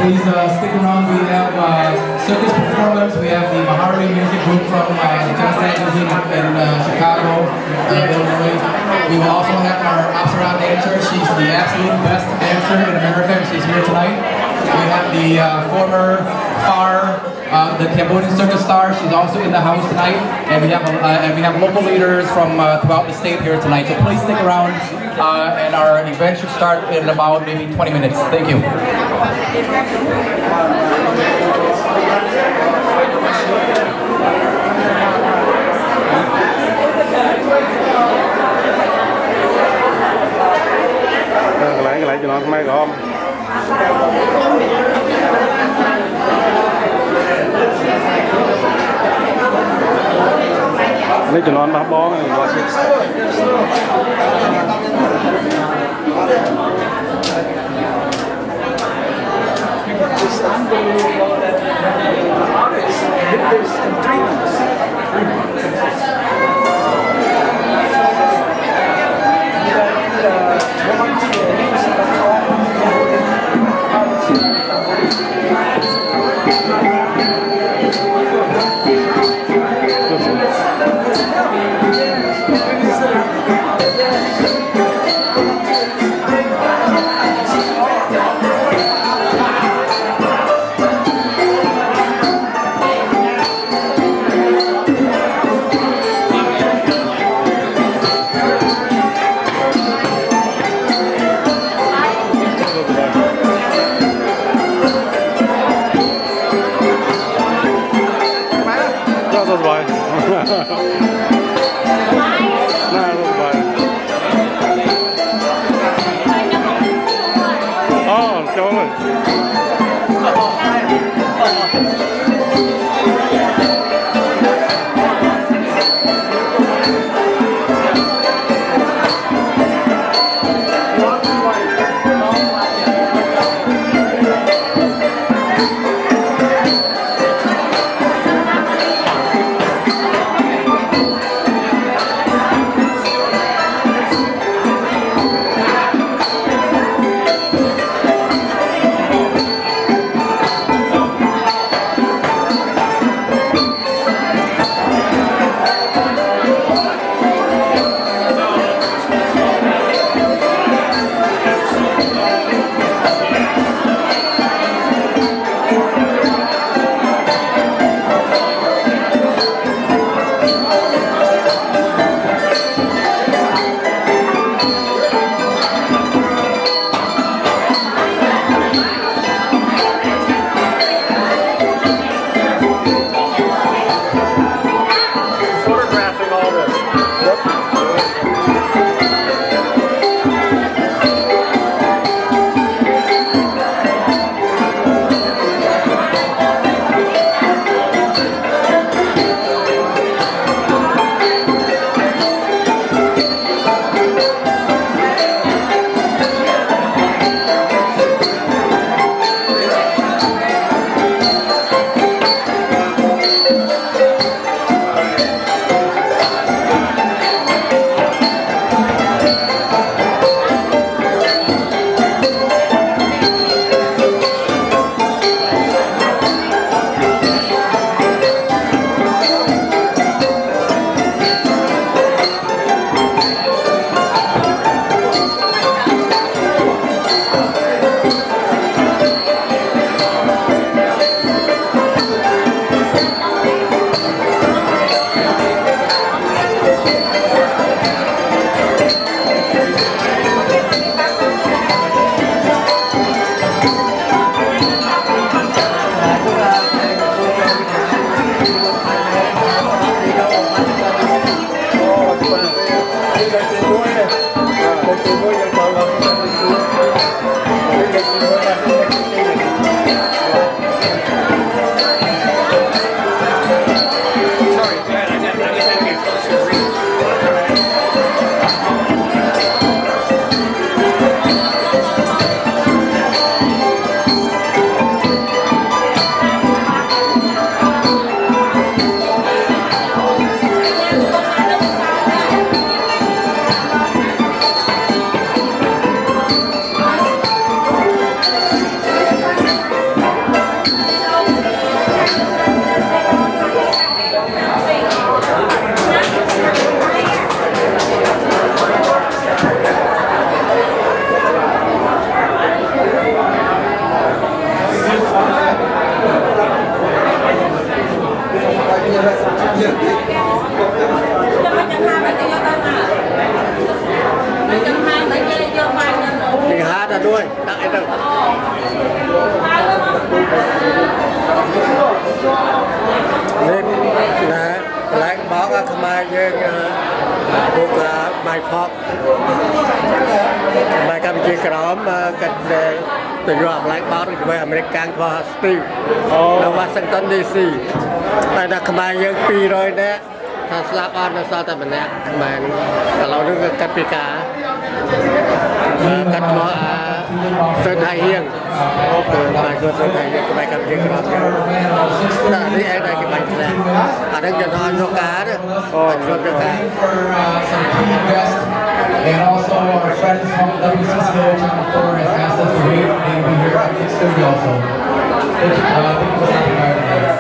Please stick around. We have circus performance. We have the Mahari music group from the Genocide Museum in Chicago, Illinois. We will also have our Apsara dancer. She's the absolute best dancer in America, and she's here tonight. We have the former FAR, the Cambodian circus star. She's also in the house tonight, and we have local leaders from throughout the state here tonight. So please stick around, and our event should start in about maybe 20 minutes. Thank you. Cái lại cho nó mai gom. Lấy cho nó bắp bó này. It's unbelievable that artists did this in 3 months. bài Campuchia Króm từ do Black Box về American qua Steve ở Washington DC. Tại là Khmer dân pi rồi đấy, thằng slap on nó sao tại mình nè, Khmer kalau được cắt pi cá, cắt nó sơn hai hiên, bài của sơn hai hiên, bài Campuchia Króm. Là đi ăn đây cái bài này, ở đây cho nó cho cá đó, cho cá. And also our friends from WCCO Channel 4 has asked us to wait and be here at 6:30 also. Thank you for stopping by today.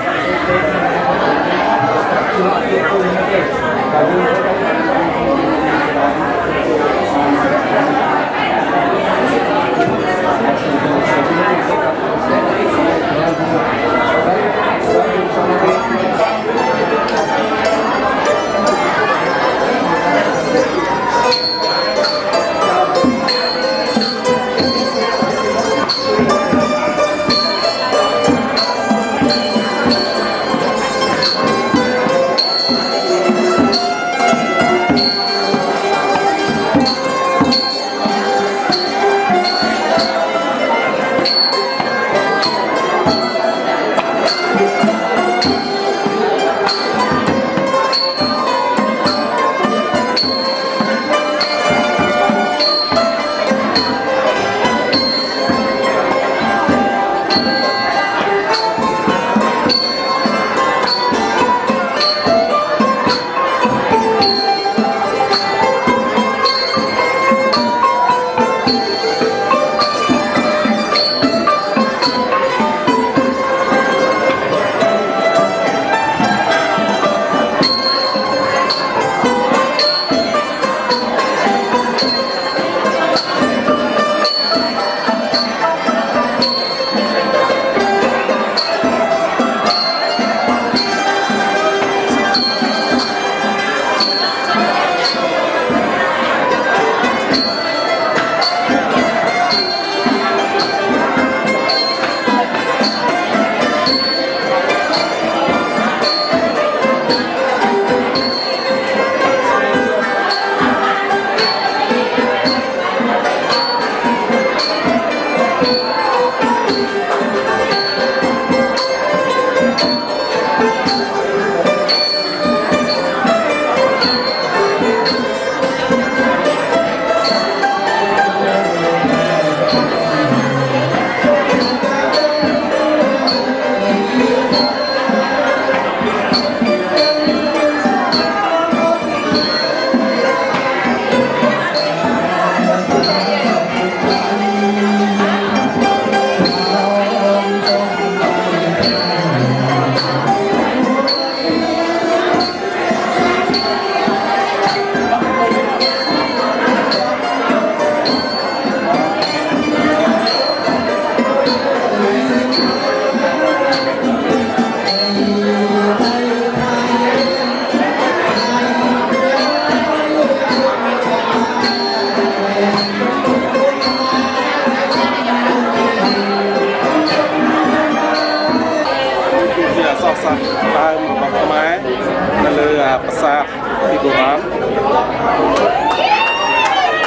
Pasar di Goram.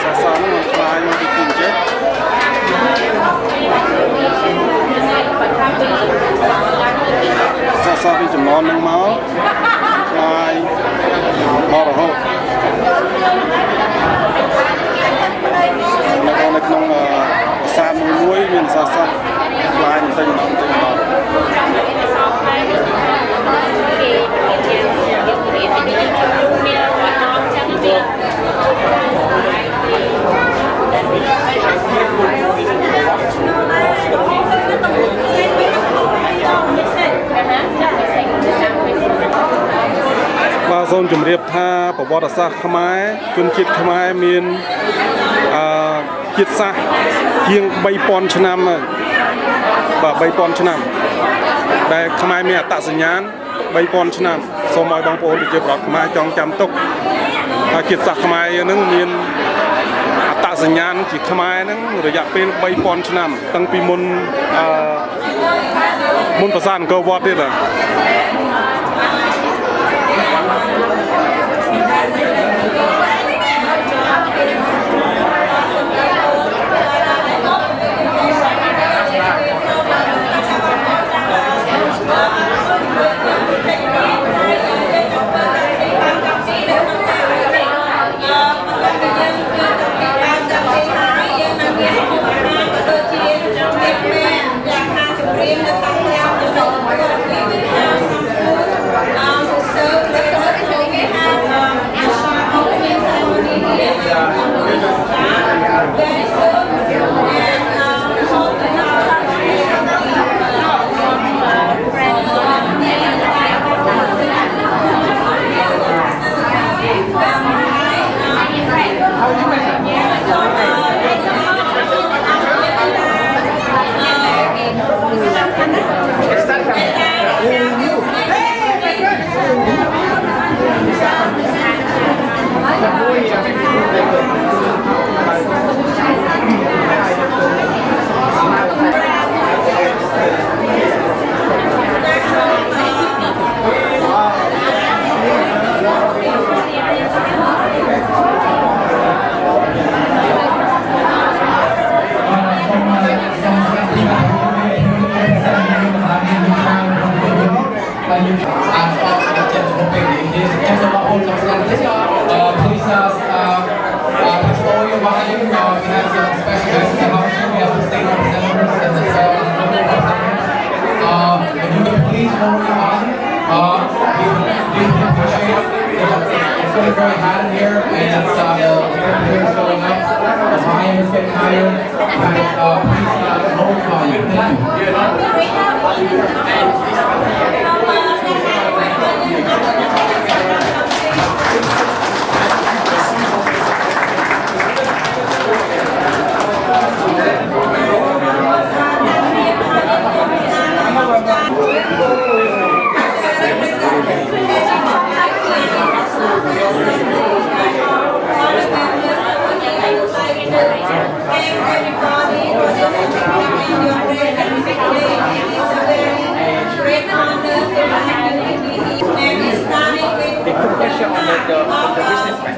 Sasana ឡាយមកទីទីចេះសាសពីចំណងនឹងមកឆ្លាយបរហូតនៅក្នុងភាសាមួយមានសាសឆ្លាយបន្តិចបន្តិចមកបាទសូមជម្រាបថាប្រវត្តិសាស្ត្រខ្មែរជនជាតិខ្មែរមានជាតិសាសន៍ជាង 3000 ឆ្នាំហើយបាទ 3000 ឆ្នាំដែលខ្មែរមានអត្តសញ្ញាណ 3000 ឆ្នាំសូមឲ្យបងប្អូនប្រជាពលរដ្ឋខ្មែរចងចាំទុកថាជាតិសាសន៍ខ្មែរនឹងមានអត្តសញ្ញាណជាខ្មែរនឹងរយៈពេល 3000 ឆ្នាំតាំងពីមុនប្រាសាទអង្គរវត្តទៀតបាទVery hot in here, and it's the temperature is going up. The volume is getting higher. Please lower the volume. Thank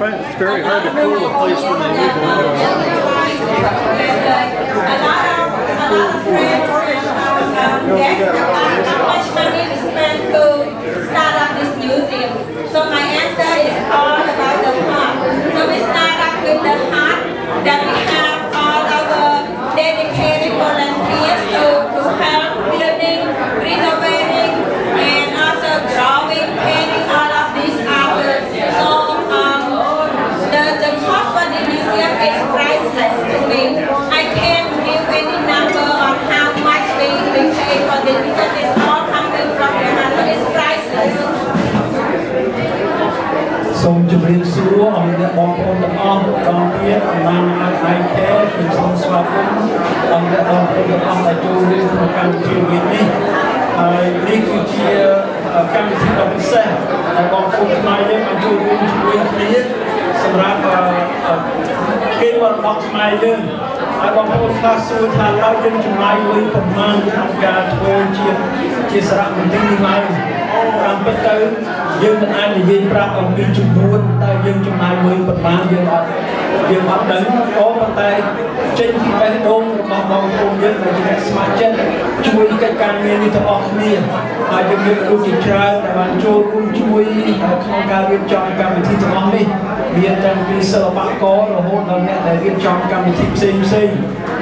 It's very hard to cool a place when they move around. How much money we spend to start up this museum? So my answer is all about the heart. So we start up with the heart that we have all our dedicated volunteers to help building, renovating, and also drawing, painting all of these artworks. So the cost for the museum is priceless to me. I can't give any number on how much we pay for this because it's all coming from the heart, so it's priceless. សូមជម្រាបសួរអរអ្នកបងប្អូនទាំងអស់ម្ដងទៀតអំណាចIKAREខ្ញុំសូមស្វាគមន៍ដល់អ្នកបងប្អូនទាំងអស់ដែលចូលរួមក្នុងកម្មវិធីនេះហើយនេះគឺជាកម្មវិធីដ៏ពិសេសដែលបងប្អូនខ្មែរយើងបានចូលរួមជាមួយគ្នាសម្រាប់គេបរិបទខ្មែរយើងហើយបងប្អូនខ្លះសួរថាតើយើងចំណាយលុយប្រមាណក្នុងការធ្វើជាសារមន្ទីរនេះឡើង តាមពិតទៅយើងមិនអាចនិយាយប្រាប់អំពីចំនួនតែយើងចំណាយលុយប៉ុន្មានយើងអត់ដឹងក៏ប៉ុន្តែចេញពីបេះដូងរបស់បងប្អូនយើងដែលជាអ្នកស្ម័គ្រចិត្តជួយកិច្ចការងារនេះទាំងអស់គ្នាហើយយើងមានមនុស្សជាច្រើនដែលបានចូលរួមជួយក្នុងការរៀបចំកម្មវិធីទាំងអស់នេះមានតាំងពីសិល្បកររហូតដល់អ្នកដែលរៀបចំកម្មវិធីផ្សេង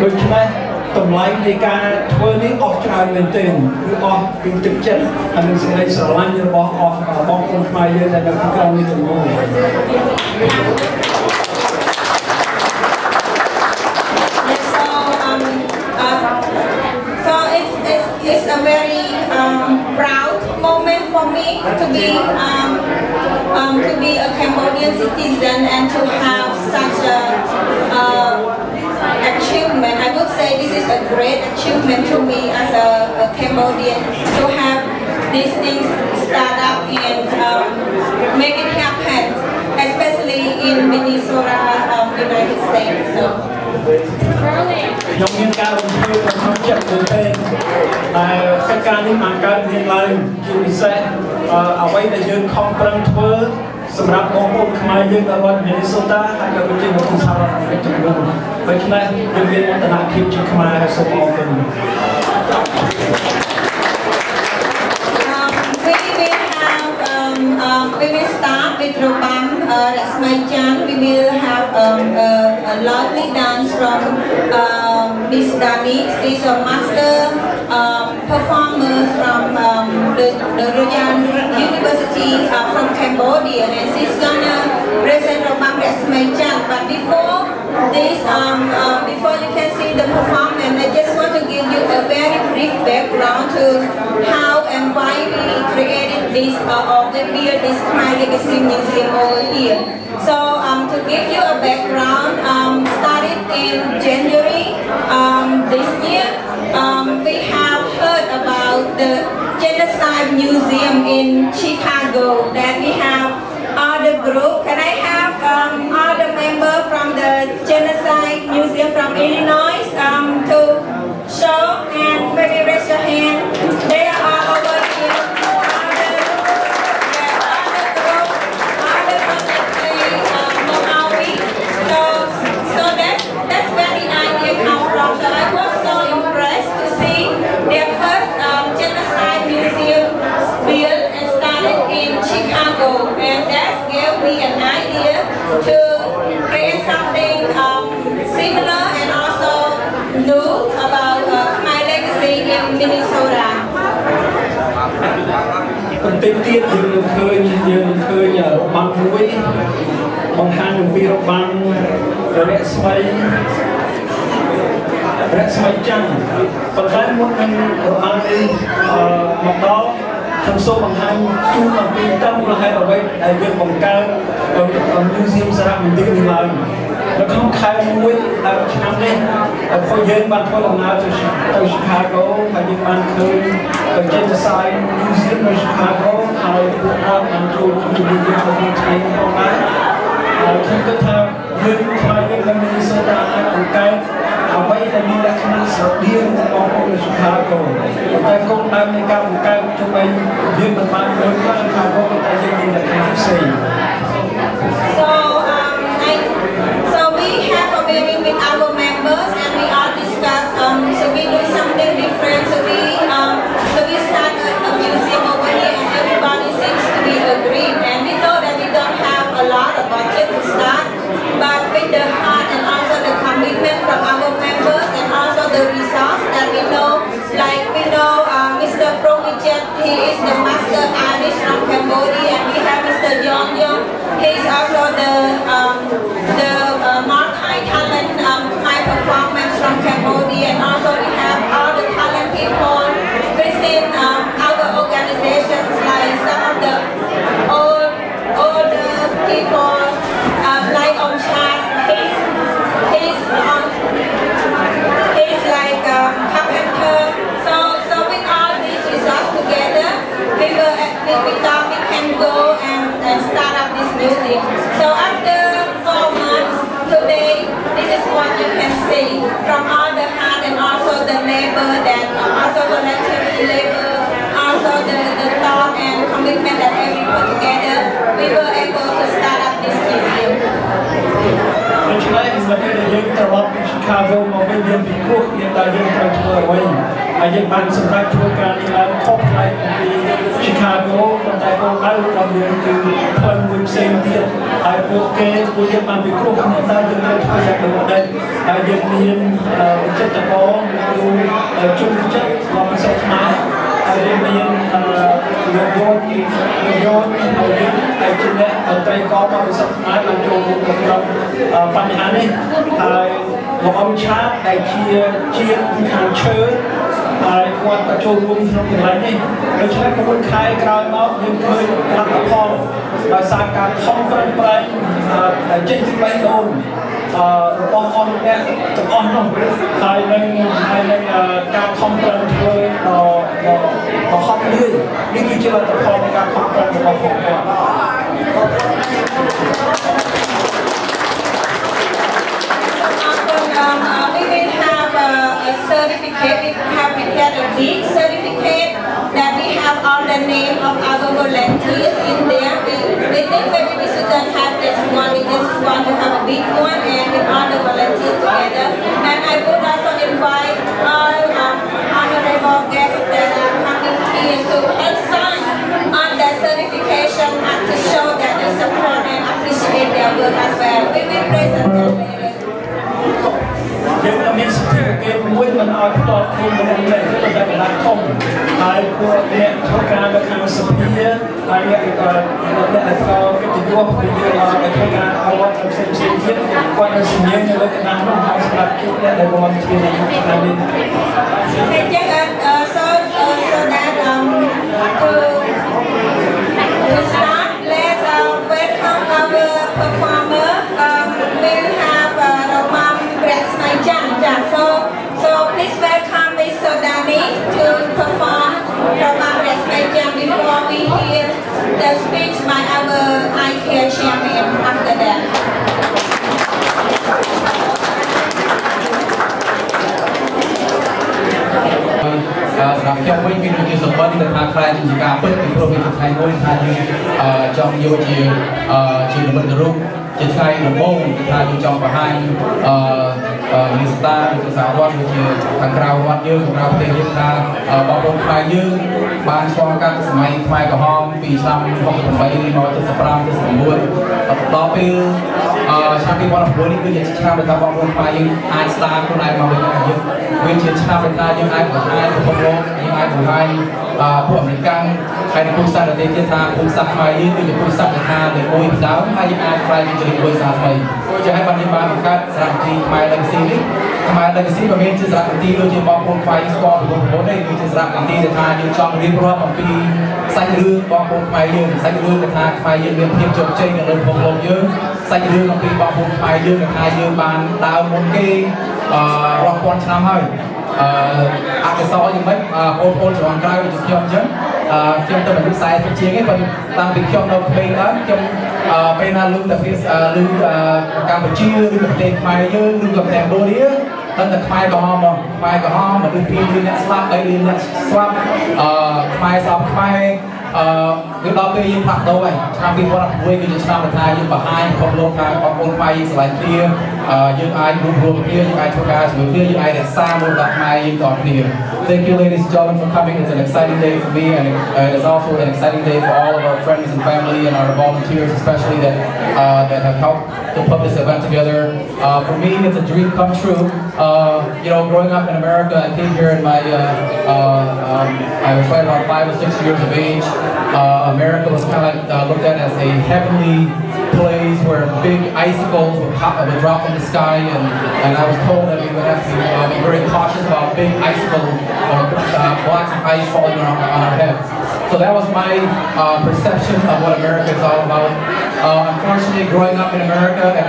ដូច្នេះតម្លៃនៃការធ្វើនេះអស់ច្រើនមែនទែនគឺអស់ពីទឹកចិត្តហើយនឹងសេចក្តីស្រឡាញ់របស់បងប្អូនខ្មែរយើងដែលនៅទីក្រុងនេះទាំងមូល It's a very proud moment for me to be a Cambodian citizen and to have such a achievement. I would say this is a great achievement to me as a Cambodian to have these things start up and make it happen, especially in Minnesota, United States. So. ខ្ញុំមានការរំភើបក្នុងចិត្តមែនទែនតែកិច្ចការនេះបានកើតមានឡើងជាពិសេសអ្វីដែលយើងខំប្រឹងធ្វើសម្រាប់បងប្អូនខ្មែរយើងនៅរដ្ឋ Minnesota ហើយក៏ដូចជានៅក្នុងសហរដ្ឋអាមេរិកទាំងមូលដូច្នេះយើងមានមោទនភាពជាខ្មែរហើយសូមអរគុណ We will start with Robam Rasmaijan. We will have a lovely dance from Miss Dani. She's a master performer from the Royal University from Cambodia, and she's gonna present Robam Rasmaijan. But before this, before you can see the performance, I just want to give you a very brief background to how and why we created this or we built this Khmer Legacy Museum over here. So to give you a background, started in January this year, we have heard about the Genocide Museum in Chicago. That we have other group. Can I have other member from the Genocide Museum from Illinois to show and maybe raise your hand? They are over here. So that's where the idea comes from. So I was so impressed to see their first Genocide Museum built and started in Chicago, and that gave me an idea to create something similar and also new about Khmer Legacy in Minnesota. បន្តិចទៀតយើងឃើញរបាំមួយបង្ហាញអំពីរបាំរស្មីចាំងប៉ុន្តែមុននឹងរបាំនេះមកដល់ខ្ញុំសូមបង្ហាញជូនអំពីតើមូលហេតុអ្វីដែលយើងបង្កើត Museum សារមន្ទីរនេះឡើងនៅក្នុងខែមួយដល់ឆ្នាំនេះពួកយើងបានធ្វើដំណើរទៅ Chicago ហើយយើងបានឃើញ Genocide Museum នៅ Chicago ហើយពួកគាត់បានចូលជាមួយយើងក្នុងថ្ងៃនេះផងដែរខ្ញុំគិតថាយើងខ្លាចយើងនៅ Minnesota អាចបង្កើតអ្វីដែលមានលក្ខណៈស្រដៀងនឹងបងប្អូននៅ Chicago តែគោលដៅនៃការបង្កើតជុំវិញយើងមិនបានដូចនៅ Chicago តែយើងមានលក្ខណៈផ្សេង So we have a meeting with our members and we all discuss so we do something different, so we start a museum over here and everybody seems to be agreed, and we know that we don't have a lot of budget to start, but with the heart and also the commitment from our members and also the resource that we know, like we know Mr. Provijet, he is the master artist from Cambodia, and we have Mr. Yong Yong, he is also the multi-talent my performance from Cambodia, and also we have all the talent people within our organizations, like some of the older people like Om Chan, he's like carpenter. So with all these resources together, we thought we can go and start up this museum. So after 4 months, today, this is what you can see from all the Chicago មកវិញយើងពិគ្រោះយើងតែយើងត្រូវធ្វើអ្វីហើយយើងបានសម្រេចធ្វើការនេះឡើងខុសប្លែកពី Chicago ប៉ុន្តែគោលដៅរបស់យើងគឺផ្លូវមួយផ្សេងទៀតហើយពួកយើងបានពិគ្រោះគ្នាតែយើងត្រូវធ្វើយ៉ាងដូចម្ដេចហើយយើងមានវិចិត្រករគ្រូជំនាញចិត្តរបស់ភាសាខ្មែរហើយយើងមានលោកយន្តហើយយើងតែជាអ្នកតន្ត្រីកររបស់ភាសាខ្មែរបានចូលរួមក្នុងបញ្ហានេះហើយលោកអ៊ំឆាតដែលជាខាងឈើហើយគាត់ក៏ចូលរួមក្នុងកន្លែងនេះដូច្នេះ9ខែក្រោយមកយើងឃើញលទ្ធផលដោយសារការខំប្រឹងប្រែងចេញពីបេះដូងរបស់អស់អ្នកទាំងអស់នោះហើយនឹងការខំប្រឹងធ្វើដ៏ហត់នឿយនេះគឺជាលទ្ធផលនៃការខំប្រឹងរបស់ពួកគាត់ We will have a certificate. We have prepared a big certificate that we have all the name of our volunteers in there. We think maybe we shouldn't have just one. We just want to have a big one and with all the volunteers together. And I would also invite all honorable guests that are coming here to help sign on that certification and to show that they support and appreciate their work as well. We will present them later. យើងមានសិទ្ធិភាពមួយមិនឲ្យផ្ទាល់ខ្លួនរបស់អ្នកទេតែកណ្ដាលធំហើយពួកអ្នកធ្វើការនៅខាងសភាហើយអ្នកផ្ដល់កិត្តិយសពីយើងឲ្យធ្វើការអវត្តផ្សេងទៀតគាត់នឹងសម្ដែងនៅលើកណ្ដាលនោះហើយសម្រាប់ជួបអ្នកដែលបានធ្វើនៅក្នុងនេះ to start, let's welcome our performer. We'll have Romam Bresnajan. So please welcome Miss Sodani to perform Romam Bresnajan before we hear the speech by our IKARE champion after that. សម្រាប់ខ្ញុំវិញវាដូចជាសម្បត្តិដែលថាខ្លាចជាការពិតពីព្រោះវាជាថ្ងៃមួយថាយើងចង់យកជានិមិត្តរូបជាថ្ងៃដំបូងថាយើងចង់បង្ហាញវិស្តាវិទ្យាសាស្ត្ររដ្ឋដូចជាខាងក្រៅរដ្ឋយើងខាងក្រៅប្រទេសយើងថាបងប្អូនខ្មែរយើងបានឆ្លងកាត់សម័យខ្មែរក្រហមពីឆ្នាំ68មក75 79ដល់ពេលឆ្នាំ2009នេះគឺជាឆ្នាំដែលថាបងប្អូនខ្មែរយើងអាចស្ដារខ្លួនឯងមកវិញហើយយើងវាជាឆ្នាំដែលថាយើងអាចបង្ហាញពិភពលោកយើងអាចបង្ហាញពួកអាមេរិកហើយនិងពួកសាសនាទៀតថាពួកសាសខ្មែរយើងគឺជាពួកសាសនាដែលមួយពីដើមហើយយើងអាចខ្លាយជាមួយសាសថ្មីដូចជាឲ្យបានយើងបានបង្កើតសារមន្ទីរខ្មែរ Legacy នេះខ្មែរ Legacy មិនមែនជាសារមន្ទីរដូចជាបងប្អូនខ្មែរស្គាល់ពីមុនទេគឺជាសារមន្ទីរដែលថាយើងចង់រៀបរាប់អំពីសាច់រឿងបងប្អូនខ្មែរយើងសាច់រឿងដែលថាខ្មែរយើងមានភាពជោគជ័យនៅលើពិភពលោកយើងសាច់រឿងអំពីបងប្អូនខ្មែរយើងដែលថាយើងបានដើរមុនគេរាប់ពាន់ឆ្នាំហើយអកសរយ៉ាងម៉េចបងប្អូនជំនាន់ក្រោយដូចខ្ញុំអញ្ចឹងខ្ញុំទៅអាយុ40ជាងឯងប៉ុន្តែតាំងពីខ្ញុំនៅក្មេងឡើងខ្ញុំពេលណាលឺតែលឺកម្ពុជាឬប្រទេសខ្មែរយើងឬក៏កម្ពុជាដល់តែខ្មែរក្រហមមកខ្មែរក្រហមមកពីអ្នកស្លាប់អីអ្នកស្លាប់ខ្មែរស្លាប់ខ្មែរគឺដល់ពេលយើងផ្លាស់ប្ដូរហើយឆ្នាំ2016គឺជាឆ្នាំដែលថាយើងបង្ហាញពិភពលោកថាបងប្អូនខ្មែរយើងស្រឡាញ់គ្នាយើងអាចរួមគ្នាយើងអាចធ្វើការជាមួយគ្នាយើងអាចរក្សាមរតកខ្មែរយើងតគ្នា Thank you ladies and gentlemen for coming. It's an exciting day for me and it's also an exciting day for all of our friends and family and our volunteers especially that have helped to put this event together. For me it's a dream come true. You know, growing up in America, I came here in my I was right about 5 or 6 years of age. America was kind of like looked at as a heavenly place where big icicles would drop from the sky, and I was told that we would have to be very cautious about big icicles or blocks of ice falling on our heads. So that was my perception of what America is all about. Unfortunately, growing up in America, and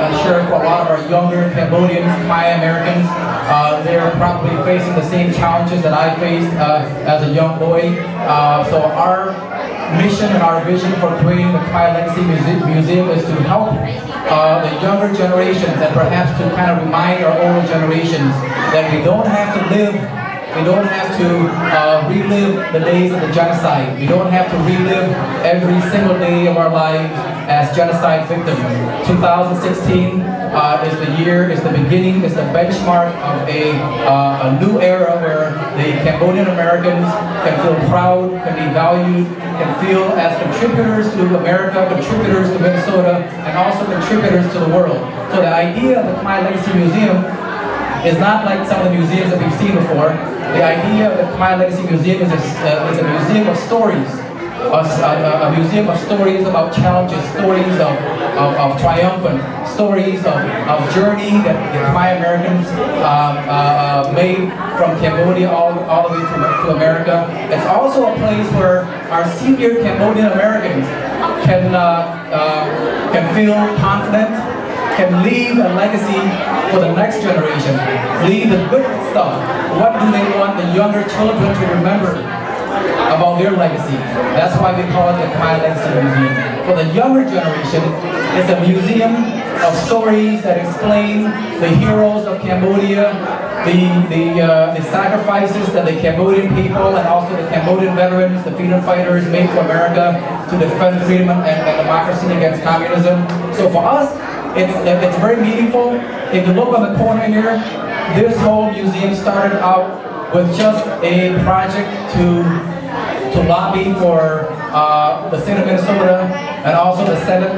I'm sure for a lot of our younger Cambodians, Khmer Americans, they're probably facing the same challenges that I faced as a young boy. So our mission and our vision for creating the Khmer Legacy Museum is to help the younger generations and perhaps to kind of remind our older generations that we don't have to relive the days of the genocide. We don't have to relive every single day of our lives as genocide victims. 2016 is the year, is the beginning, is the benchmark of a new era where the Cambodian Americans can feel proud, can be valued, can feel as contributors to America, contributors to Minnesota, and also contributors to the world. So the idea of the Khmer Legacy Museum is not like some of the museums that we've seen before. The idea of the Khmer Legacy Museum is a museum of stories. A museum of stories about challenges, stories of triumphant, stories of journey that the Khmer Americans made from Cambodia all the way to America. It's also a place where our senior Cambodian Americans can feel confident, can leave a legacy for the next generation, leave the good stuff. What do they want the younger children to remember about their legacy? That's why we call it the Khmer Legacy Museum. For the younger generation, it's a museum of stories that explain the heroes of Cambodia, the sacrifices that the Cambodian people and also the Cambodian veterans, the freedom fighters made for America to defend freedom and democracy against communism. So for us, it's very meaningful. If you look on the corner here, this whole museum started out with just a project to lobby for the state of Minnesota and also the Senate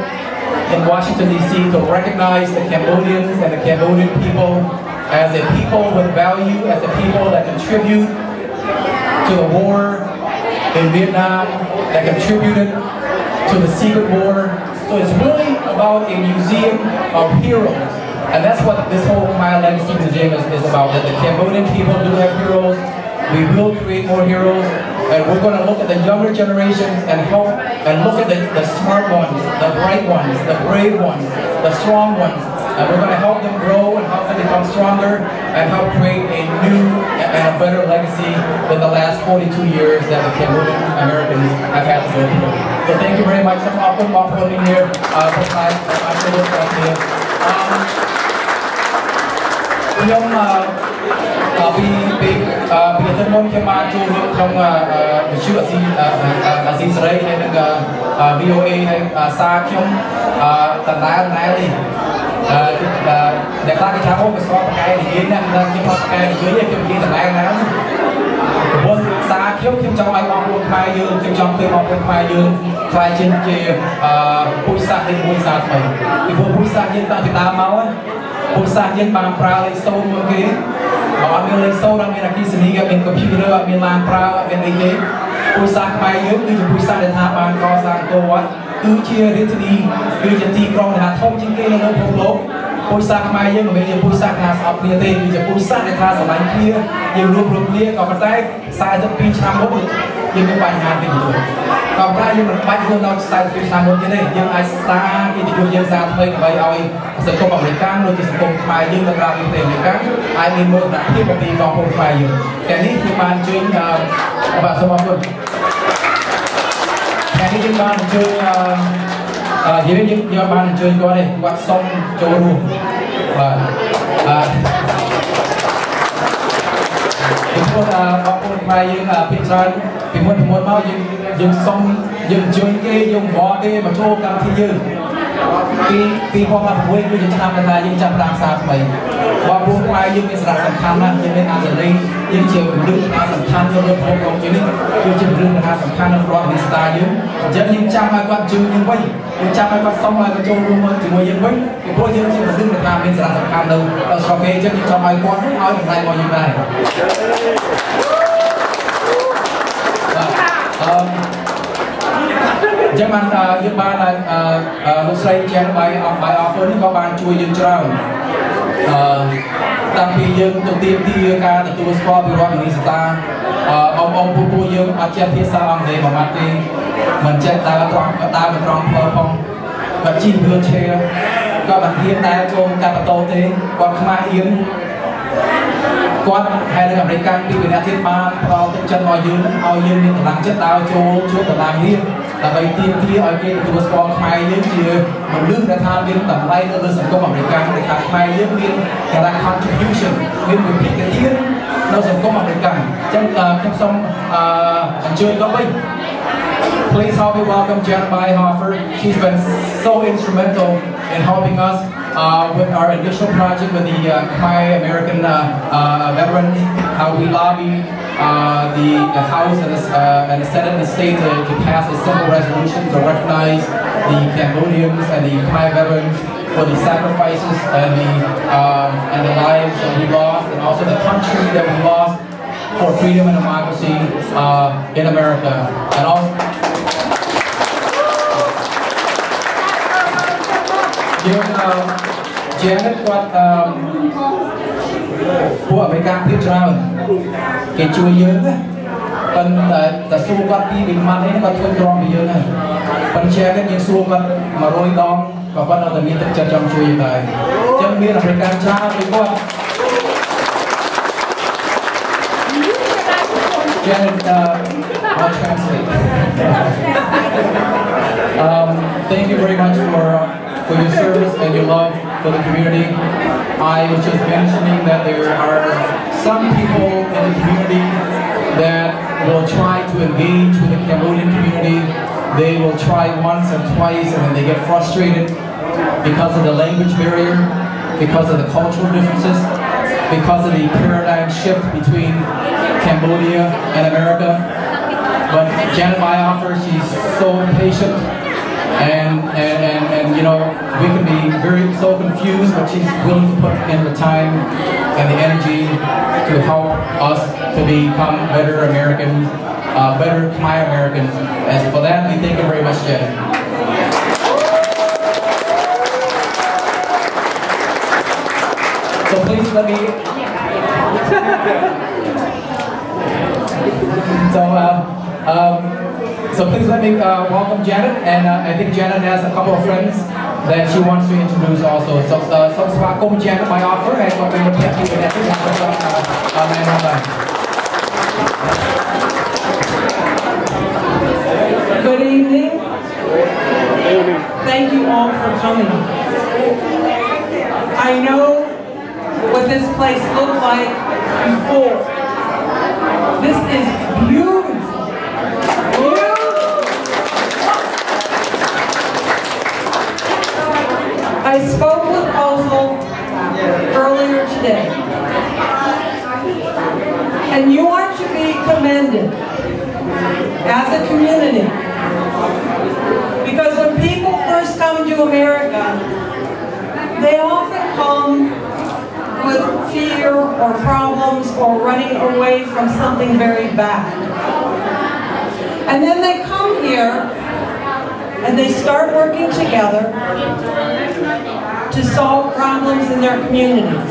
in Washington, D.C. to recognize the Cambodians and the Cambodian people as a people with value, as a people that contribute to the war in Vietnam, that contributed to the secret war. So it's really about a museum of heroes. And that's what this whole Khmer Legacy Museum is about, that the Cambodian people do have heroes. We will create more heroes. And we're going to look at the younger generations and help and look at the smart ones, the bright ones, the brave ones, the strong ones. And we're going to help them grow and help them become stronger and help create a new and a better legacy than the last 42 years that the Cambodian Americans have had to go through. So thank you very much. I'm often being here for time. I'm going to look back here. Vì thân môn khi mà chú trong chữ ở gì sợi hay là VOA hay xa trong tận đá đi để ta cái tháo cái xóa cái thì yên nè cái mặt cái dưới cái kia tận đá vâng xa khiếu khi trong ai mong luôn khai dương khi trong khi mong luôn khai dương khai trên kia bùi xa đến bùi xa phải thì vừa bùi xa yên ta thì ta máu á bùi xa yên bằng pra lên sâu luôn kia mà mình lên sâu đang mình là kia xử lý cái mình computer mình làm pra mình lấy cái bùi xa khai dương như bùi xa để tha bàn co sang cô á cứ chia đến thì đi cứ chỉ ti con là thông trên kia nó không lố bùi xa khai dương mà bây giờ bùi xa là học kia thì bây giờ bùi xa để tha sờ bánh kia nhiều luôn kia còn mặt tay sai rất pin trăm mốt nhưng cái bài hàng thì rồi còn ra nhưng mà bánh luôn đâu sai pin trăm mốt cái này nhưng ai xa thì điều dân ra thôi vậy ơi sẽ không bằng người căng rồi thì sẽ cùng bài nhưng mà ra kinh tế người căng ai đi mua đã khi mà đi còn không bài rồi cái này thì bạn chơi bạn số bao nhiêu cái này thì bạn chơi dưới những giờ bạn chơi qua đây quạt sông châu luôn và chúng tôi có một bài những phiên tròn thì muốn bao những sông những chơi cái dùng bó cái mà cho cầm thi dư vìพอมาคุยคือจะทำอะไรยังจำรักษาไปว่าพวกใครยังเป็นสระสำคัญนะยังเป็นอาจจะได้ยังเชื่อเรื่องราสำคัญเรื่องพวกเราจะนี่คือจะเรื่องราสำคัญในประวัติศาสตร์ยังจำให้ก่อนจืดยังไว้ยังจำให้ก่อนส่งให้ก่อนโจรวมถึงว่ายังไว้พวกยังจะเป็นเรื่องราเป็นสระสำคัญเราชอบเองจะจำให้ก่อนให้เอาอย่างไรมาอย่างไรจังมันยึดบ้านลูกชายแจ้งใบออฟเฟอร์นี่ก็บ้านช่วยยืนเจ้าตั้งปียืนตัวทีมที่การตัวสปอร์ตเป็นรอบมินิสตาร์องผู้ยืนอาเจียนที่สร้างในประมาณนี้มันแจ้งตาตรองตาเป็นตรองพอพองก็จีนเพื่อเชียร์ก็บันเทียนได้โจมการประตูเตะก่อนขมาเอียนก่อนให้ในอเมริกันที่เป็นอาทิตย์มาเราจะจัดรอยยืนเอายืนในตารางเจ็ดดาวโจช่วยตารางนี้แต่ใบทีมที่เอาเกณฑ์ตัวสปอร์ตไทยยืนเชียร์มันลึกในทางยืนต่ำไรในเรื่องสังคมอเมริกันในทางไทยยืนยืนแต่ละ contribution ยืนเป็นพิกัดยืนในสังคมอเมริกันจังคุณส่งช่วยก็ไป Please help me welcome Janet Byhofer. She's been so instrumental in helping us with our initial project with the Khmer American veterans, how we lobbied the House and the Senate and the State to pass a simple resolution to recognize the Cambodians and the Khmer veterans for the sacrifices and the lives that we lost, and also the country that we lost for freedom and democracy in America. And also, Janet got ពួកអមេរិកភាគច្រើនគេជួយយើងណាប៉ុន្តែសួរគាត់ពីវិម័ននេះគាត់ធ្វើក្រំពីយើងណាប៉ុន្តែ Janet យើងសួរគាត់100 ដងក៏គាត់នៅតែមានទឹកចិត្តចង់ជួយយើងដែរអញ្ចឹងមានអមេរិកច្រើនពីគាត់ Janet, I'll translate. Thank you very much for your service and your love for the community. I was just mentioning that there are some people in the community that will try to engage with the Cambodian community. They will try once and twice and then they get frustrated because of the language barrier, because of the cultural differences, because of the paradigm shift between Cambodia and America. But Janet Byhofer, she's so patient and you know, we can be so confused, but she's willing to put in the time and the energy to help us to become better Americans, better Khmer Americans. And for that, we thank you very much, Janet. So please let me. So please let me welcome Janet, and I think Janet has a couple of friends that she wants to introduce also. So, welcome Janet Byhofer, and welcome to Good evening. Thank you all for coming. I know what this place looked like before. This is beautiful. I spoke with Oswald earlier today, and you are to be commended as a community, because when people first come to America, they often come with fear or problems or running away from something very bad. And then they come here and they start working together to solve problems in their communities.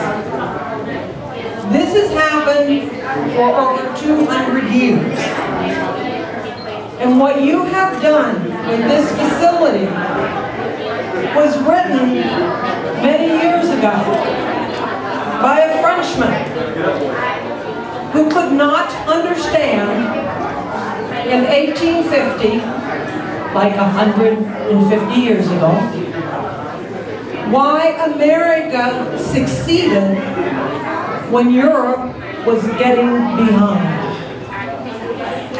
This has happened for over 200 years. And what you have done with this facility was written many years ago by a Frenchman who could not understand in 1850, like 150 years ago, why America succeeded when Europe was getting behind.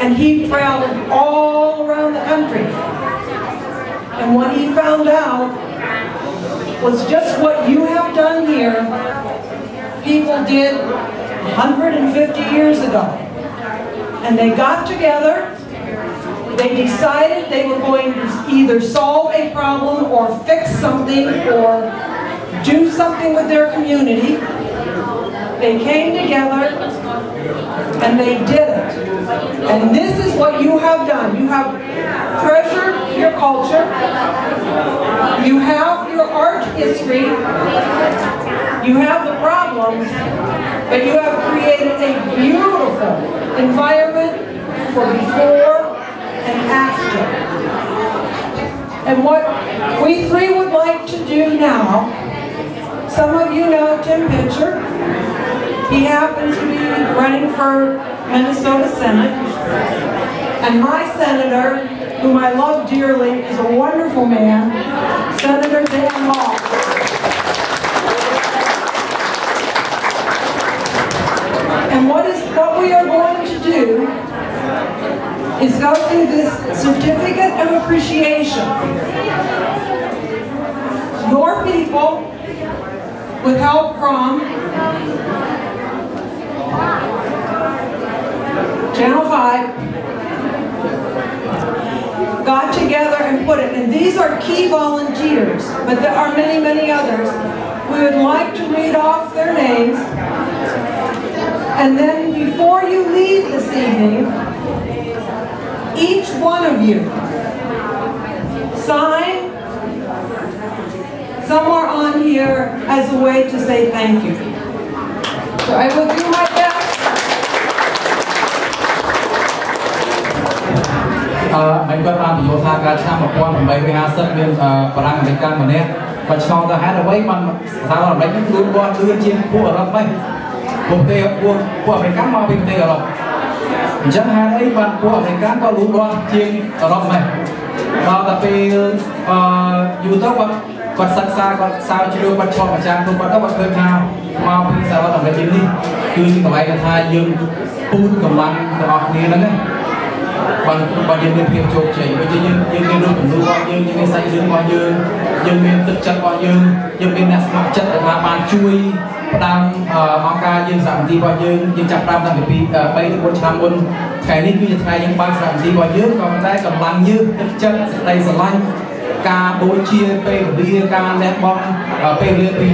And he traveled all around the country. And what he found out was just what you have done here, people did 150 years ago. And they got together, they decided they were going to either solve a problem or fix something or do something with their community. They came together and they did it. And this is what you have done. You have treasured your culture. You have your art history. You have the problems, but you have created a beautiful environment for before and after. And what we three would like to do now, some of you know Tim Pitcher. He happens to be running for Minnesota Senate. And my senator, whom I love dearly, is a wonderful man, Senator Dan Hall. And what we are going to do is go through this certificate of appreciation. Your people, with help from Channel 5, got together and put it, and these are key volunteers, but there are many, many others. We would like to read off their names, and then before you leave this evening, each one of you sign somewhere on here as a way to say thank you. So I will do my best. មិនគាត់បានបញ្យល់ថាការឆ្នាំ1850មានបារាំងអាមេរិកម្នាក់គាត់ឆ្លងទៅហេតុអ្វីបានសហរដ្ឋអាមេរិកនឹងលូតលាស់លឿនជាងពួកអឺរ៉ុបហ្នឹងពួកអាមេរិកមកពីប្រទេសអឺរ៉ុបអញ្ចឹងហេតុអីបានពួកអាមេរិកក៏លូតលាស់ជាងអឺរ៉ុបដែរដល់តែពេលយូរទៅគាត់សិក្សាគាត់ស្រាវជ្រាវគាត់ឆ្លងអាចារ្យគាត់ឃើញថាមកពីសហរដ្ឋអាមេរិកនេះគឺជាកន្លែងថាយើងពូតកម្លាំងទាំងអស់គ្នាហ្នឹងណា បើយើងមានភាពជោគជ័យដូចជាយើងមានរូបគំនូររបស់យើងមានសាច់រឿងរបស់យើងមានទឹកចិត្តរបស់យើងមានអ្នកស្ម័គ្រចិត្តដែលថាបានជួយផ្ដើមអង្គការយើងសហមន្ទីររបស់យើងចាប់ផ្ដើមតាំងពី3 ទៅ 4 ឆ្នាំមុនថ្ងៃនេះគឺជាថ្ងៃយើងបើកសហមន្ទីររបស់យើងក៏ប៉ុន្តែកម្លាំងយើងទឹកចិត្តសេចក្តីស្រឡាញ់ការបូជាពេលវេលាការលះបង់ពេលវេលាពី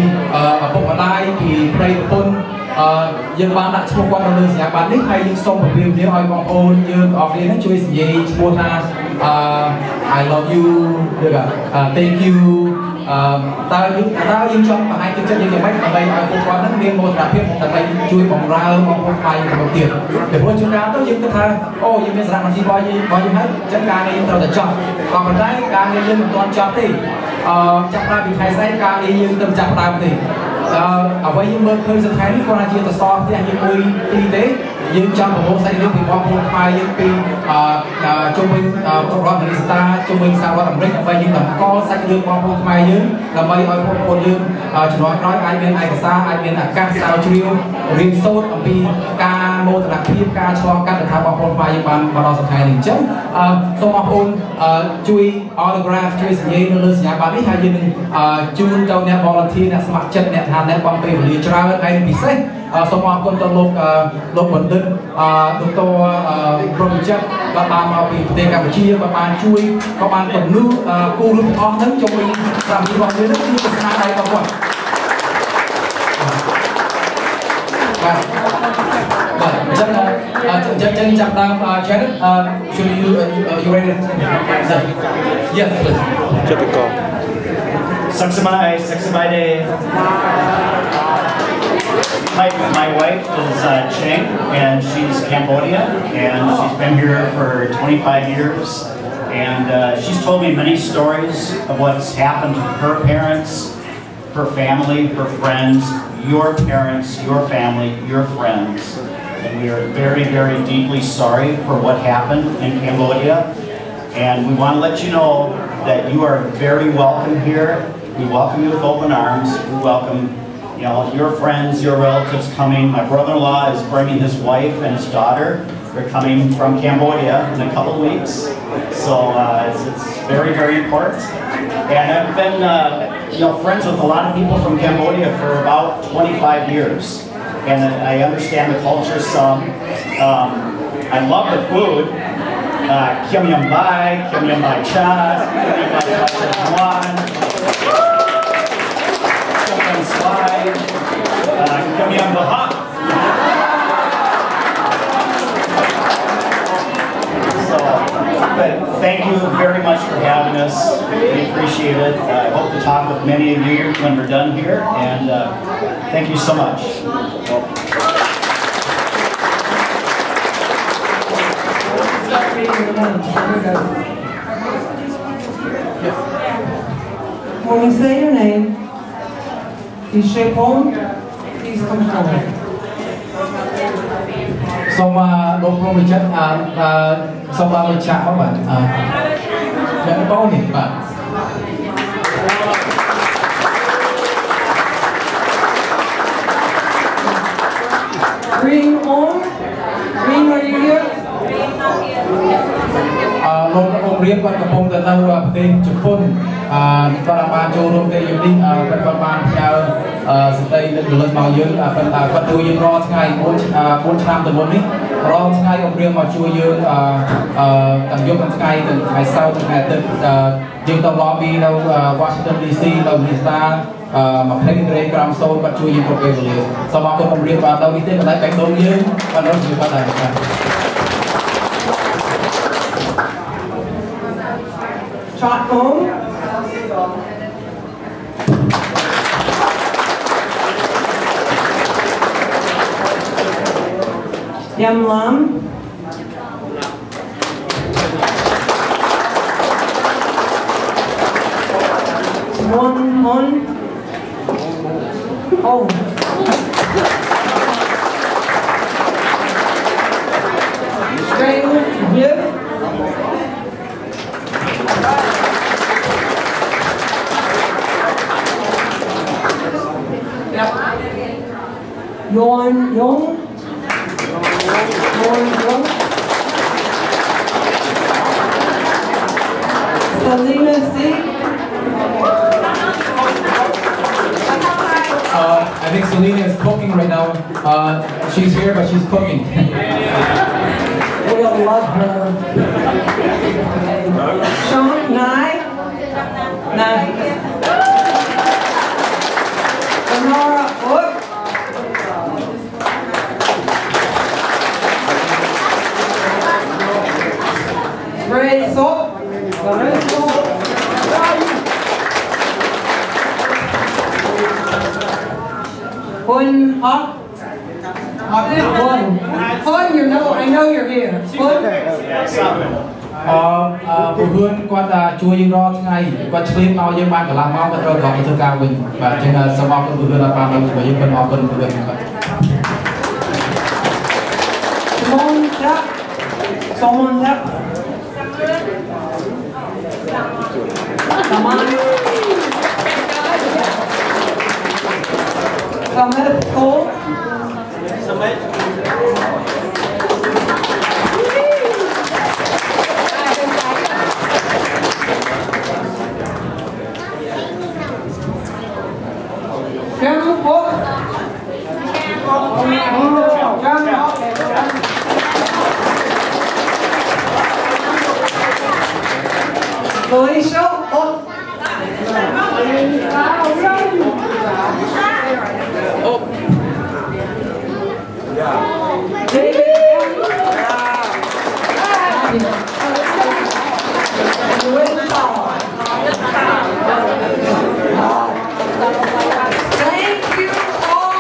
ឪពុកម្ដាយពីប្រិយប្រពន្ធយើងបានដាក់ឈ្មោះគាត់នៅលើសញ្ញាបត្រនេះហើយយើងសូមពង្រៀនឲ្យបងប្អូនយើងអរគ្នានឹងជួយនិយាយឈ្មោះថា I love you thank you តើយើងចង់បង្ហាញទឹកចិត្តយើងយ៉ាងម៉េចដើម្បីឲ្យពួកគាត់នឹងមានមោទនភាពដើម្បីជួយបម្រើបងប្អូនខ្មែរទៅទៀតពីព្រោះជួនកាលទៅយើងគិតថាអូយើងមានសារមន្ទីររបស់យើងហើយអញ្ចឹងការងារយើងត្រូវតែចប់ក៏ប៉ុន្តែការងារយើងមិនទាន់ចប់ទេចាប់ផ្ដើមពីខែស្អែកការងារយើងទៅចាប់ផ្ដើមទេអ្វីយើងមើលឃើញសប្តាហ៍នេះគាត់ថាជាតសផ្ទះយើងមួយទីទេយើងចង់ប្រមូលសាច់រឿងពីបងប្អូនខ្មែរយើងពីជុំវិញរដ្ឋអាមេរិកជុំវិញសហរដ្ឋអាមេរិកដើម្បីយើងតម្កល់សាច់រឿងបងប្អូនខ្មែរយើងដើម្បីឲ្យបងប្អូនយើងជំនាន់ក្រោយអាចមានឯកសារអាចមានឱកាសស្រាវជ្រាវរៀនសូត្រអំពីការមោទនភាពការឆ្លងកាត់ដែលថាបងប្អូនខ្មែរយើងបានមកដល់សប្តាហ៍នេះអញ្ចឹងសូមបងប្អូនជួយ autograph ជួយសញ្ញានៅលើសញ្ញាបត្រនេះហើយយើងនឹងជូនទៅអ្នក volunteer អ្នកស្ម័គ្រចិត្តអ្នកថាអ្នកបងពេលវេលាច្រើនហើយពិសេសសូមអរគុណទៅលោកបណ្ឌិតដុកទ័រប្រវិជ្ជក៏បានមកពីប្រទេសកម្ពុជាក៏បានជួយក៏បានពន្លឺគូរទាំងអស់ហ្នឹងជុំវិញកម្មវិធីរបស់យើងនេះគឺស្នាដៃរបស់គាត់បាទអញ្ចឹងចាប់ដើម Janet should you ready yes please ចិត្តកោSaksumai My wife is Cheng, and she's Cambodia, and she's been here for 25 years, and she's told me many stories of what's happened to her parents, her family, her friends, your parents, your family, your friends, and we are very, very deeply sorry for what happened in Cambodia, and we want to let you know that you are very welcome here. We welcome you with open arms. We welcome your friends, your relatives coming. My brother-in-law is bringing his wife and his daughter. They're coming from Cambodia in a couple of weeks. So it's very, very important. And I've been friends with a lot of people from Cambodia for about 25 years. And I understand the culture some. I love the food. Kim Yum Bai, Kim Yum Bai Cha, Kim Yum Bai Cha Juan. Slide, come on the hot. So, but thank you very much for having us. We appreciate it. I hope to talk with many of you when we're done here, and thank you so much. When we say your name, you shake home, please come forward. សូមលោកប្រវិជ្ជសូមបានបញ្ជាក់មកបាទអ្នកបងនេះបាទ Green on, Green, are you here? ông riêng con cầm bông từ lâu tên chụp phun con ban châu luôn đây dùng đi con ban theo sự tây được lên bao nhiêu con chui dương ro ngày 4 năm từ 4 đi ro ngày ông riêng mà chui dương tầm dương ngày từ ngày sau từ ngày từ dương tàu lobby đâu Washington DC đâu Minnesota mà thấy cái gram sâu con chui dương một cái gì sau đó con ông riêng vào đâu đi tới còn lại cánh đông dương con nói gì con này Trot home. Yam lam. One. Oh. Strangle. Whip. Yon. Selena C. I think Selena is cooking right now. She's here, but she's cooking. We'll love her. Sean, Nye. Lenora, Hook. Ray Salt. Hun Hawk. Hun, I know you're here. Hun. Bùi Hương con chui dương ro ngày con stream mau dương ban cả làm mau con rồi còn cái thứ cao mình và trên sau mau con Bùi Hương là ban đầu của dương con mau con Bùi Hương Someone up. Come on. Come at Cole. Jam Hook. Felicia Hook. David. Thank you all.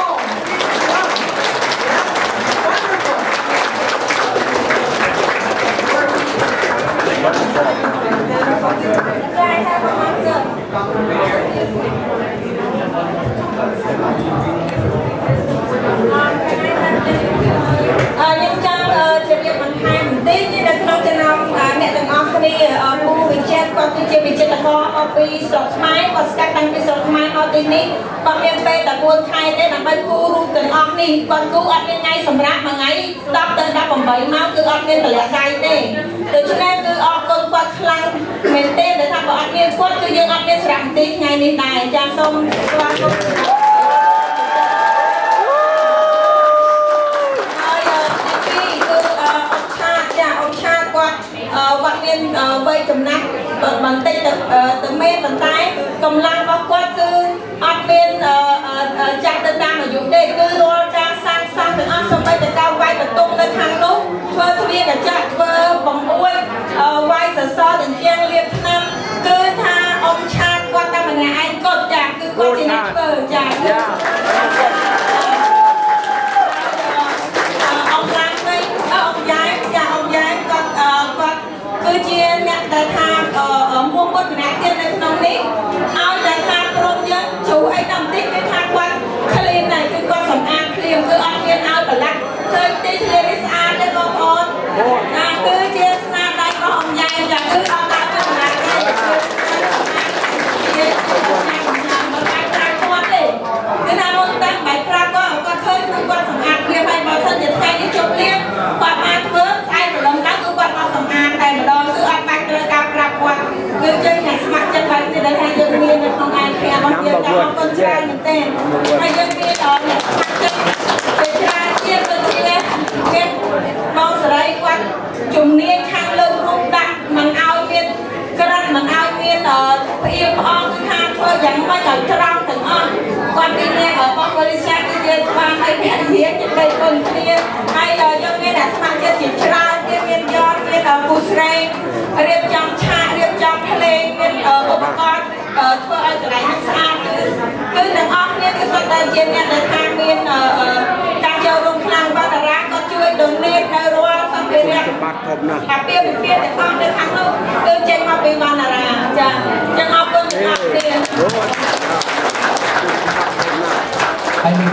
Vây chùm nắp bằng tay từ mê bằng tay cầm lăng bóc quát cứ ọt bên chặt tên đam ở dụng đây cứ lo ra sang từ ọt xong bây giờ cao vai và tung lên thang lúc vơ thu viên là chặt vơ bóng ui vai giờ so đến chiang liệp năm cứ tha ông cha con ta mà nhà anh cột chặt cứ con chỉ nắp vơ chặt ông lăng đây ông giái con cứ chia nhận đại tham ở mua quân nạc tiên lên nông lý ao đại tham trong nhớ គុណគ្នាហើយយើងមានអាស្ម័គ្រចិត្តជាច្រើនទៀតមានយន្តមានគូស្រែងរៀបចំឆាករៀបចំភ្លេងមានឧបករណ៍ធ្វើឲ្យកន្លែងនេះស្អាតគឺទាំងអស់គ្នាគឺសុទ្ធតែជាអ្នកដែលថាមានការចូលរួមខ្លាំងបាត់តារាក៏ជួយ donate នៅរាល់សម្ភារៈអាពាហ៍ពិពាហ៍ទាំងអស់នៅខាងនោះគឺចេញមកពីបាតារាចាអញ្ចឹងអរគុណទាំងអស់គ្នា I think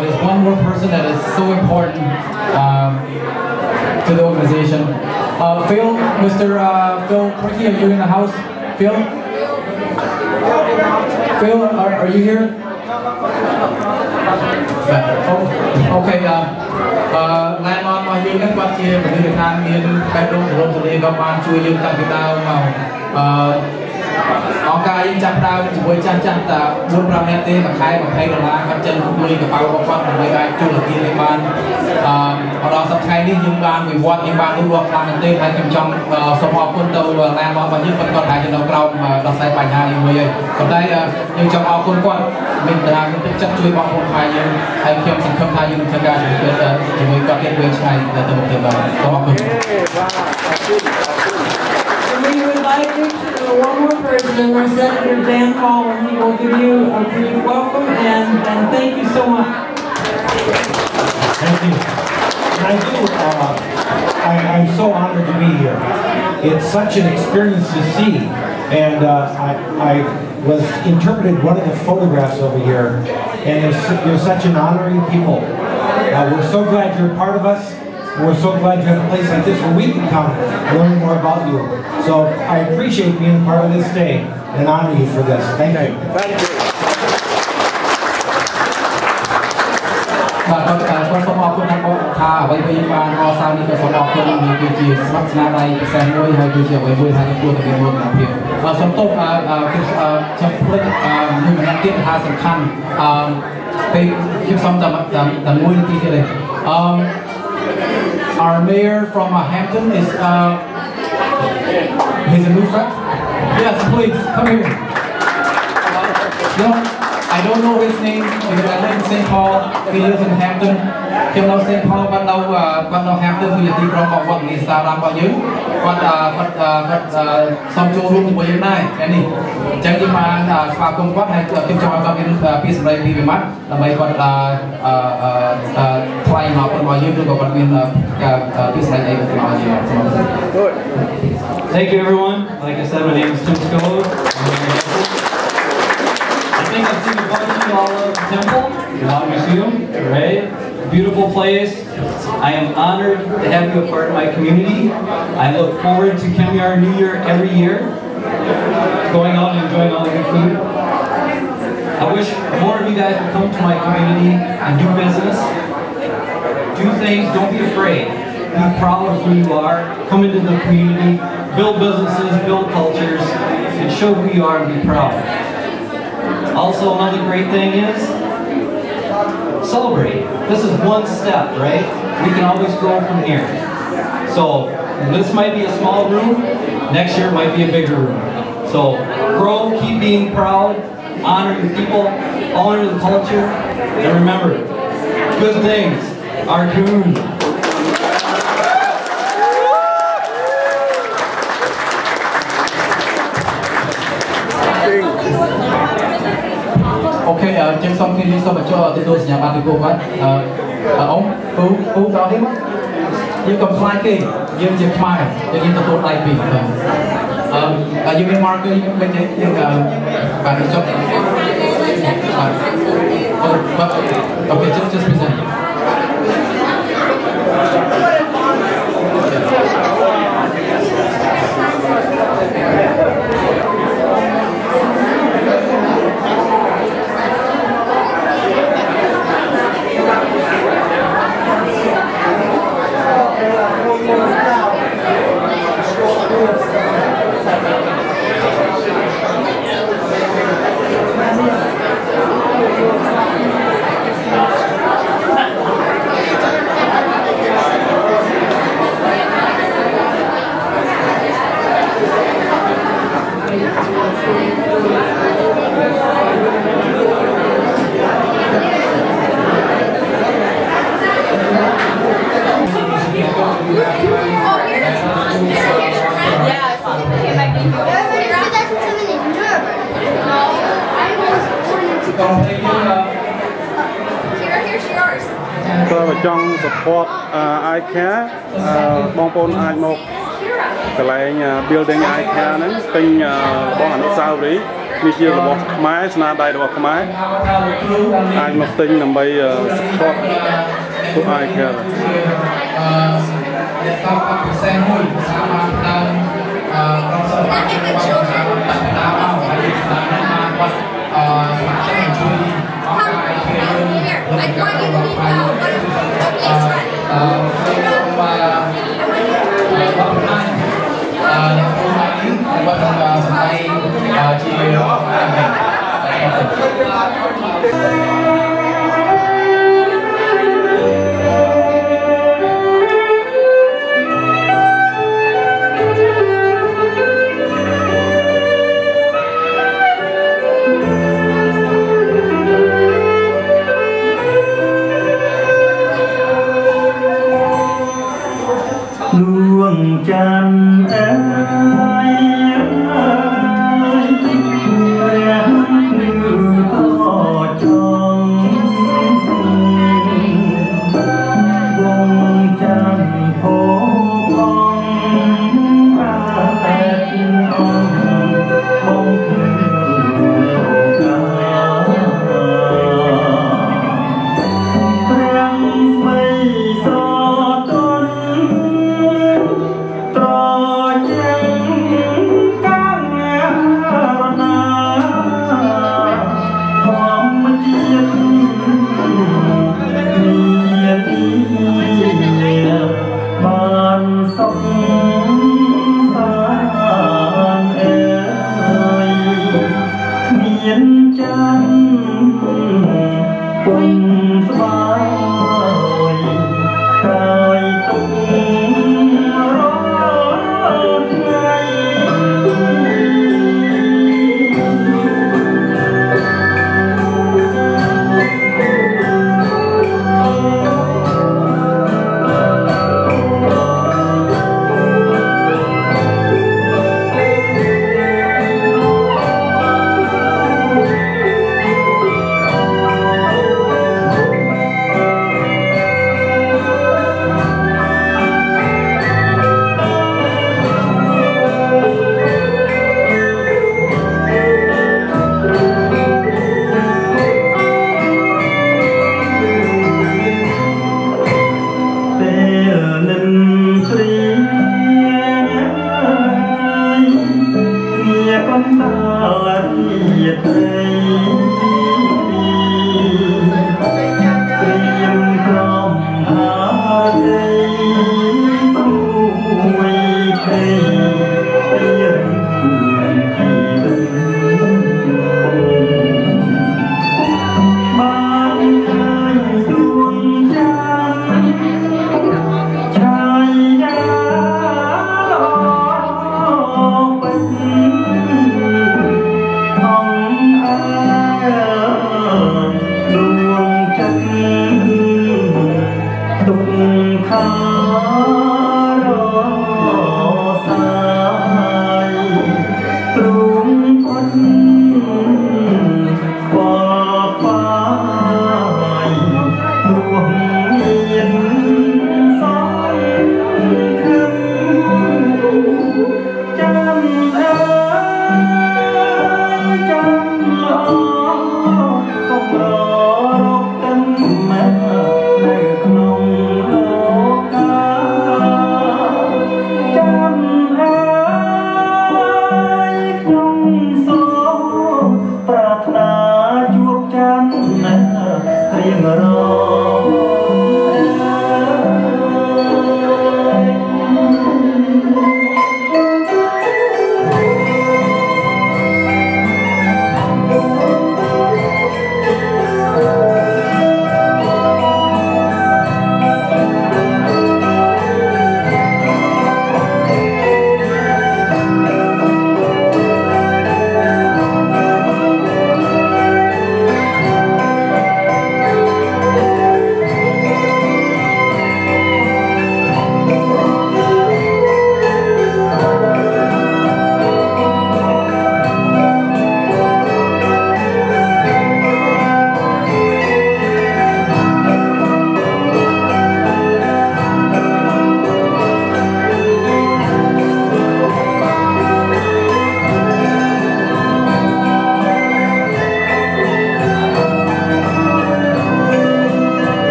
there's one more person that is so important to the organization. Phil, Mr. Phil Cricky, are you in the house? Phil? Phil, are you here? Oh, okay. Landlord របស់យើងហ្នឹងគាត់ជាប្រធានដ្ឋានមានបែបរំរំទលាក៏បានជួយយើងតាំងពីដើមមកអង្គការយើងចាប់ដើមជាមួយចាស់តា4-5 នាក់ទេមួយខែ$20គាត់ចិនលុយកប៉ៅរបស់គាត់ដើម្បីអាចជួលអគារនេះបានដល់សប្តាហ៍នេះយើងបានវិវត្តយើងបានលូតលាស់ខ្លាំងមែនទេហើយខ្ញុំចង់សូមអរគុណទៅឡានរបស់យើងគាត់ថាយើងនៅក្រោមដោះស្រាយបញ្ហានេះមួយហើយប៉ុន្តែយើងចង់អរគុណគាត់មានតាមានទឹកចិត្តជួយបងប្អូនខ្មែរយើងហើយខ្ញុំសង្ឃឹមថាយើងនឹងធ្វើការជាមួយគាត់ទៀតវែងឆ្ងាយទៅមុខទៀតបាទសូមអរគុណ We would like you to one more person, our Senator Dan Paul, and he will give you a brief welcome and thank you so much. Thank you. I'm so honored to be here. It's such an experience to see, and I was interpreted one of the photographs over here, and you're such an honoring people. We're so glad you're a part of us. We're so glad you have a place like this where we can come and learn more about you. So I appreciate being a part of this day and honor you for this. Thank you. Thank you. បាទគាត់សូមអរគុណថាអ្វីៗបានកសាងនេះក៏សូមអរគុណនេះគឺជាស្មារតីស្នាដៃពិសេសមួយហើយគឺជាអ្វីមួយថាគួរតែមានមោទនភាពសូមទោសខ្ញុំភ្លេចមួយម្នាក់ទៀតថាសំខាន់ពេលខ្ញុំសូមតែមួយនាទីទៀតទេ Our mayor from Hampton is he's a new friend. Yes, please come here. No, I don't know his name because I live in St. Paul. He lives in Hampton.ខ្ញុំនៅ St. Paul គាត់នៅ Hampton គឺជាទីក្រុងរបស់គាត់នេះ startup របស់យើងគាត់សូមចូលរួមជាមួយយើងដែរថ្ងៃនេះអញ្ចឹងយើងបានស្វាគមន៍គាត់ហើយខ្ញុំចង់ឲ្យគាត់មានពាក្យសម្ដីពីវិមត្តដើម្បីគាត់ថ្លែងមករបស់យើងឬក៏គាត់មានពាក្យសម្ដីអីរបស់យើង Thank you everyone. Like I said, my name is Tim Scolo. I think I've seen a bunch of you all over the temple, the Law Museum, right? Beautiful place. I am honored to have you a part of my community. I look forward to Khmer New Year every year, going out and enjoying all the good food. I wish more of you guys would come to my community and do business. Do things, don't be afraid. Be proud of who you are. Come into the community, build businesses, build cultures, and show who you are and be proud. Also, another great thing is celebrate. This is one step, right? We can always grow from here. So this might be a small room, next year it might be a bigger room. So grow, keep being proud, honor your people, honor the culture, and remember, good things are cool. Okay, trên xong khi đi xong mà cho tôi nhà bạn thì cô quá ông cô đó đấy mất nhưng cầm fly kì nhưng chỉ fly nhưng tôi lại bị nhưng bên market nhưng bên đấy nhưng bạn đi shop okay just present ก็จ้อง support IKARE บางคนอาจมกกลาย building IKARE นั้นเป็นบ้านอนุสาวรีย์มีเกี่ยวกับไม้สนาได้ดอกไม้อาจมาติงนำไป support ตัว IKARE Hãy subscribe cho kênh Ghiền Mì Gõ để không bỏ lỡ